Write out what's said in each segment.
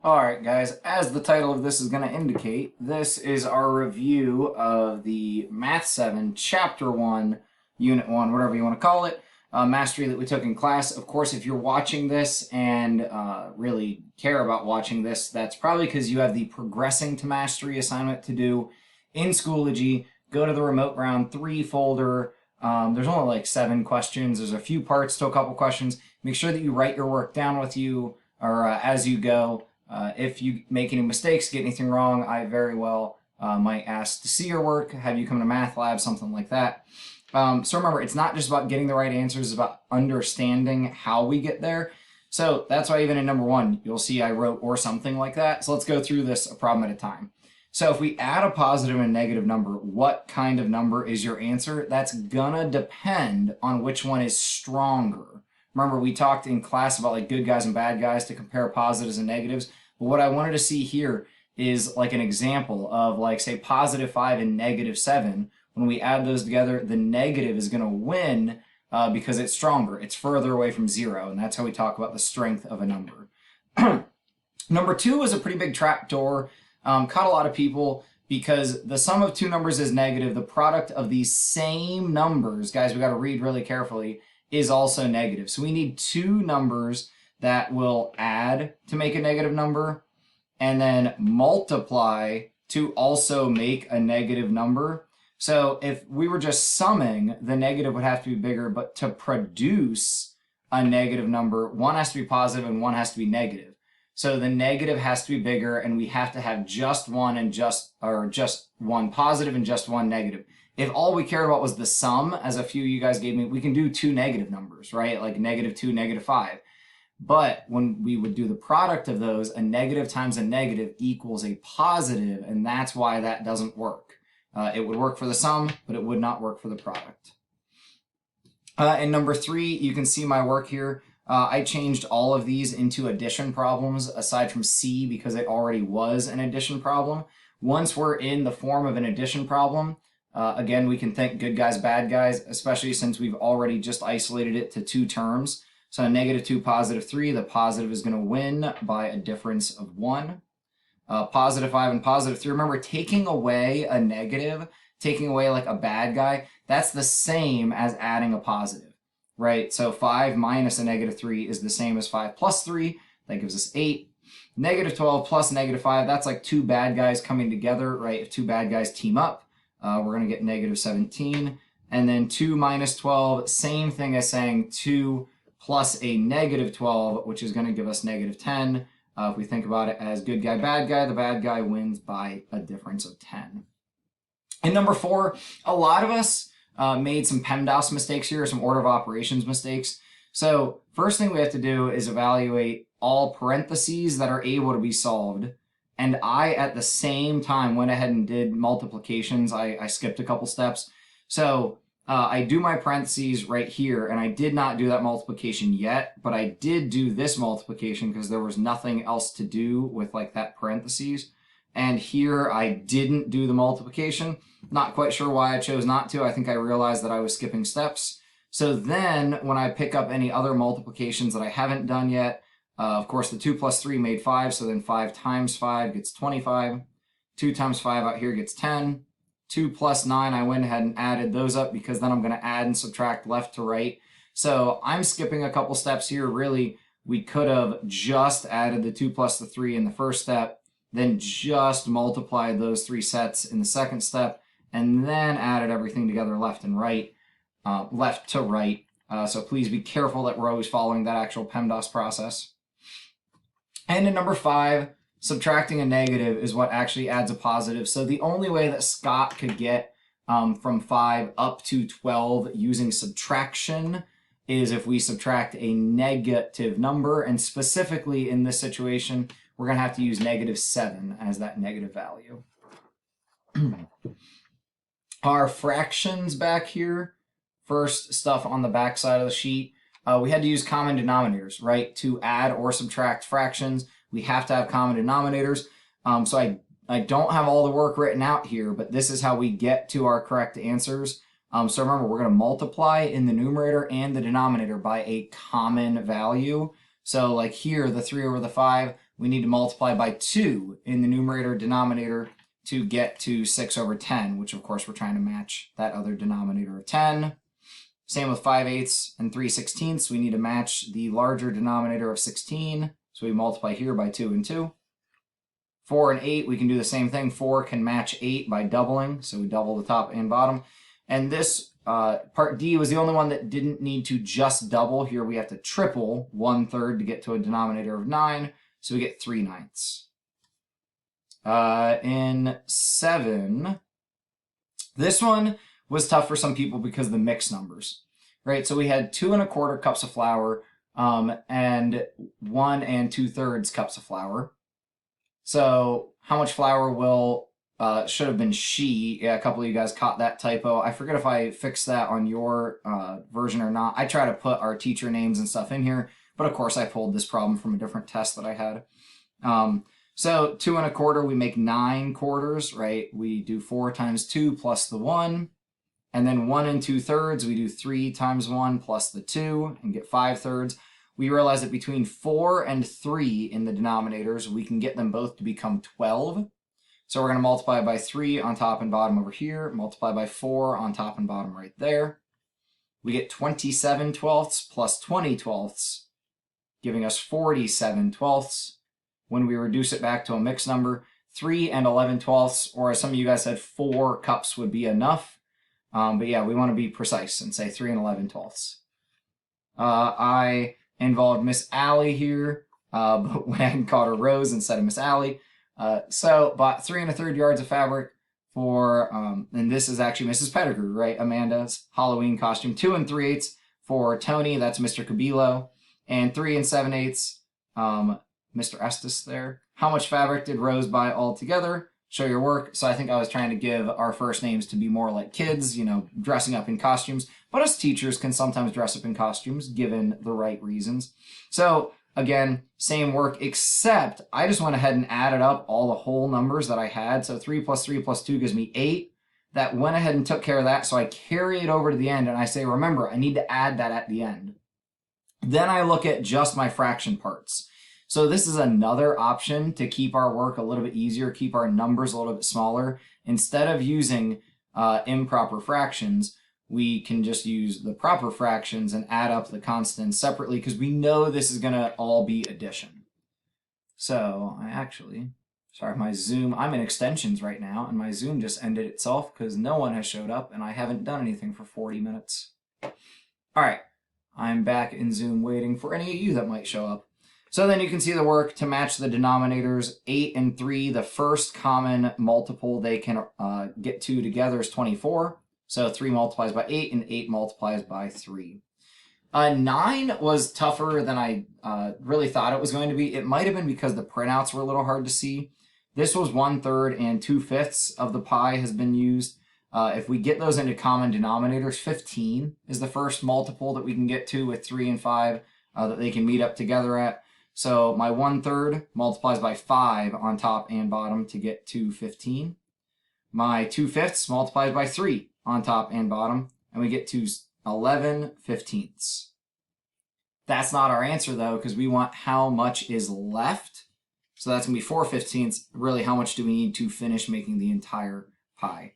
Alright guys, as the title of this is going to indicate, this is our review of the Math 7 Chapter 1, Unit 1, whatever you want to call it, mastery that we took in class. Of course, if you're watching this and really care about watching this, that's probably because you have the Progressing to Mastery assignment to do in Schoology. Go to the Remote Round 3 folder. There's only like 7 questions. There's a few parts to a couple questions. Make sure that you write your work down with you or as you go. If you make any mistakes, get anything wrong, I very well might ask to see your work, have you come to math lab, something like that. So remember, it's not just about getting the right answers, it's about understanding how we get there. So that's why even in number 1, you'll see I wrote or something like that. So let's go through this a problem at a time. So if we add a positive and negative number, what kind of number is your answer? That's gonna depend on which one is stronger. Remember, we talked in class about like good guys and bad guys to compare positives and negatives. But what I wanted to see here is like an example of like, say, positive 5 and negative 7. When we add those together, the negative is going to win because it's stronger. It's further away from 0. And that's how we talk about the strength of a number. Number 2 was a pretty big trapdoor. Caught a lot of people because the sum of two numbers is negative. The product of these same numbers, guys, we got to read really carefully, is also negative. So we need two numbers that will add to make a negative number and then multiply to also make a negative number. So if we were just summing, the negative would have to be bigger, but to produce a negative number, one has to be positive and one has to be negative. So the negative has to be bigger and we have to have just one and just one positive and just one negative. If all we cared about was the sum, as a few of you guys gave me, we can do two negative numbers, right? Like -2, -5. But when we would do the product of those, a negative times a negative equals a positive, and that's why that doesn't work. It would work for the sum, but it would not work for the product. In number 3, you can see my work here. I changed all of these into addition problems, aside from C, because it already was an addition problem. Once we're in the form of an addition problem, again, we can think good guys, bad guys, especially since we've already just isolated it to 2 terms. So -2, +3, the positive is going to win by a difference of 1. +5 and +3, remember, taking away a negative, taking away like a bad guy, that's the same as adding a positive, right? So 5 minus a -3 is the same as 5 plus 3. That gives us 8. -12 plus -5, that's like two bad guys coming together, right? If two bad guys team up, we're going to get -17. And then 2 minus 12, same thing as saying 2 plus a -12, which is going to give us -10. If we think about it as good guy, the bad guy wins by a difference of 10. In number 4, a lot of us made some PEMDAS mistakes here, some order of operations mistakes. So first thing we have to do is evaluate all parentheses that are able to be solved. And I, at the same time, went ahead and did multiplications. I skipped a couple steps. So I do my parentheses right here, and I did not do that multiplication yet, but I did do this multiplication because there was nothing else to do with like that parentheses. And here I didn't do the multiplication. Not quite sure why I chose not to. I think I realized that I was skipping steps. So then when I pick up any other multiplications that I haven't done yet, of course the 2 plus 3 made 5, so then 5 times 5 gets 25. 2 times 5 out here gets 10. 2 plus 9, I went ahead and added those up because then I'm going to add and subtract left to right. So I'm skipping a couple steps here. Really, we could have just added the 2 plus the 3 in the first step, then just multiplied those 3 sets in the second step, and then added everything together left and right, left to right. So please be careful that we're always following that actual PEMDAS process. And in number 5, subtracting a negative is what actually adds a positive. So the only way that Scott could get from 5 up to 12 using subtraction is if we subtract a negative number. And specifically in this situation, we're going to have to use -7 as that negative value. Our fractions back here, first stuff on the back side of the sheet, we had to use common denominators, right? To add or subtract fractions, we have to have common denominators. So I don't have all the work written out here, but this is how we get to our correct answers. So remember, we're going to multiply in the numerator and the denominator by a common value. So like here, the 3 over the 5, we need to multiply by 2 in the numerator denominator to get to 6 over 10, which of course we're trying to match that other denominator of 10. Same with 5/8 and 3/16. We need to match the larger denominator of 16. So we multiply here by 2 and 2. 4 and 8, we can do the same thing. 4 can match 8 by doubling. So we double the top and bottom. And this part D was the only one that didn't need to just double. Here we have to triple 1/3 to get to a denominator of 9. So we get 3/9. In 7, this one was tough for some people because of the mixed numbers, right? So we had 2 1/4 cups of flour and 1 2/3 cups of flour. So how much flour will should have been she? Yeah, a couple of you guys caught that typo. I forget if I fixed that on your version or not. I try to put our teacher names and stuff in here, but of course I pulled this problem from a different test that I had. So 2 1/4, we make 9 quarters, right? We do 4 times 2 plus the 1. And then 1 2/3, we do 3 times 1 plus the 2 and get 5/3. We realize that between 4 and 3 in the denominators, we can get them both to become 12. So we're going to multiply by 3 on top and bottom over here, multiply by 4 on top and bottom right there. We get 27/12 plus 20/12, giving us 47/12. When we reduce it back to a mixed number, 3 and 11/12, or as some of you guys said, 4 cups would be enough. But yeah, we want to be precise and say 3 and 11/12. I involved Miss Allie here, but went ahead and called her Rose instead of Miss Allie. So bought 3 1/3 yards of fabric for, and this is actually Mrs. Pettigrew, right? Amanda's Halloween costume. 2 3/8 for Tony, that's Mr. Cabilo, and 3 7/8, Mr. Estes there. How much fabric did Rose buy altogether? Show your work. So I think I was trying to give our first names to be more like kids, you know, dressing up in costumes. But us teachers can sometimes dress up in costumes given the right reasons. So again, same work, except I just went ahead and added up all the whole numbers that I had. So 3 plus 3 plus 2 gives me 8. That went ahead and took care of that. So I carry it over to the end and I say, remember, I need to add that at the end. Then I look at just my fraction parts. So this is another option to keep our work a little bit easier, keep our numbers a little bit smaller. Instead of using improper fractions, we can just use the proper fractions and add up the constants separately because we know this is going to all be addition. So I actually, sorry, my Zoom, I'm in extensions right now, and my Zoom just ended itself because no one has showed up and I haven't done anything for 40 minutes. All right, I'm back in Zoom waiting for any of you that might show up. So then you can see the work to match the denominators. 8 and 3, the first common multiple they can get to together is 24. So 3 multiplies by 8 and 8 multiplies by 3. 9 was tougher than I really thought it was going to be. It might have been because the printouts were a little hard to see. This was 1/3 and 2/5 of the pi has been used. If we get those into common denominators, 15 is the first multiple that we can get to with 3 and 5 that they can meet up together at. So my 1/3 multiplies by 5 on top and bottom to get to 15. My 2/5 multiplies by 3 on top and bottom, and we get to 11/15. That's not our answer though, because we want how much is left. So that's gonna be 4/15. Really, how much do we need to finish making the entire pie?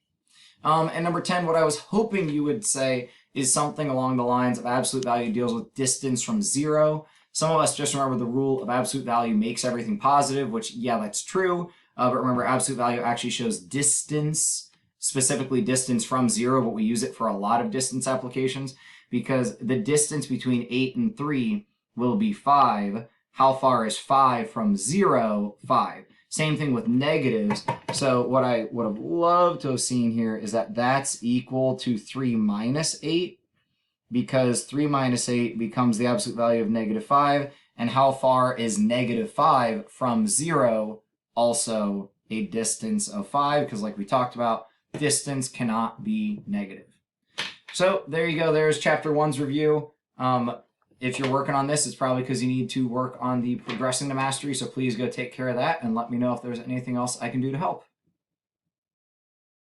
And number 10, what I was hoping you would say is something along the lines of absolute value deals with distance from 0. Some of us just remember the rule of absolute value makes everything positive, which, yeah, that's true. But remember, absolute value actually shows distance, specifically distance from 0, but we use it for a lot of distance applications because the distance between 8 and 3 will be 5. How far is 5 from 0? 5. Same thing with negatives. So what I would have loved to have seen here is that that's equal to 3 minus 8. Because 3 minus 8 becomes the absolute value of -5, and how far is -5 from 0? Also a distance of 5, because like we talked about, distance cannot be negative. So there you go, there's chapter 1's review. If you're working on this, it's probably because you need to work on the progressing to mastery, so please go take care of that and let me know if there's anything else I can do to help.